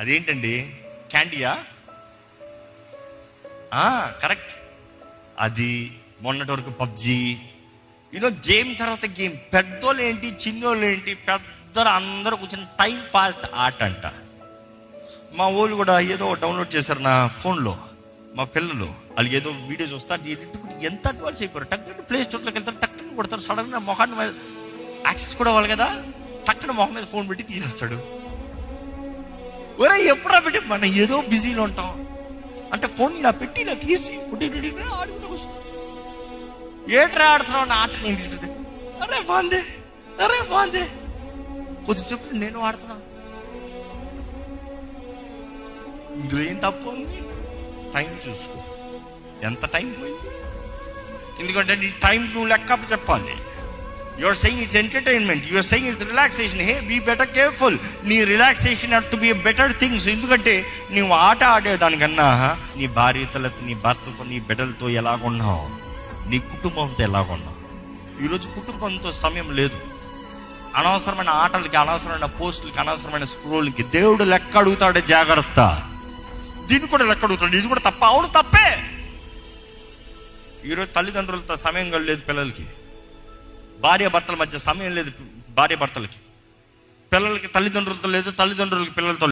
అదేంటండి? క్యాండీయా? కరెక్ట్. అది మొన్నటి వరకు పబ్జి, గేమ్ తర్వాత గేమ్. పెద్దోళ్ళు ఏంటి, చిన్నోళ్ళు ఏంటి, పెద్దలు అందరూ కూర్చొని టైం పాస్ ఆట అంట. మా వాళ్ళు కూడా ఏదో డౌన్లోడ్ చేశారు నా ఫోన్లో. మా పిల్లలు వాళ్ళు ఏదో వీడియో చూస్తారు, ఎంత అడ్వాన్స్ అయిపోయారు. టక్కున ప్లే స్టోర్లోకి వెళ్తారు, టక్కున కొడతారు. సడన్గా మొహాన్ని మీద యాక్సెస్ కూడా వాళ్ళు కదా, టక్కున మొహం మీద ఫోన్ పెట్టి తీసేస్తాడు. ఒరే ఎప్పుడా పెట్టి మనం ఏదో బిజీలో ఉంటాం అంటే ఫోన్ ఇలా పెట్టి ఇలా తీసి ఆడుకుంటూ వస్తాం. ఏట్రా ఆడుతున్నావు అన్న ఆట నేను తీసుకుంటే అరే బాగుంది కొద్దిసేపు నేను ఆడుతున్నా. ఇందులో ఏం తప్పు ఉంది? టైం చూసుకో, ఎంత టైం పోయింది. ఎందుకంటే నీ టైం నువ్వు లెక్క చెప్పాలి. You are saying it's entertainment, you are saying it's relaxation. Hey, be better careful. నీ relaxation have to be a better things. ఎందుకంటే నువ్వు ఆట ఆడేదానికన్నా నీ భార్యతో, నీ భర్తతో, నీ బిడ్డలతో ఎలాగున్నావు, నీ కుటుంబంతో ఎలాగున్నావు. ఈరోజు కుటుంబంతో సమయం లేదు. అనవసరమైన ఆటలకి, అనవసరమైన పోస్టులకి, అనవసరమైన స్క్రోల్కి దేవుడు లెక్క అడుగుతాడు. జాగ్రత్త. దీన్ని కూడా లెక్క అడుగుతాడు. ఇది కూడా తప్ప. అవును తప్పే. ఈరోజు తల్లిదండ్రులతో సమయం లేదు పిల్లలకి, భార్య భర్తల మధ్య సమయం లేదు భార్య భర్తలకి, పిల్లలకి తల్లిదండ్రులతో లేదు, తల్లిదండ్రులకి పిల్లలతో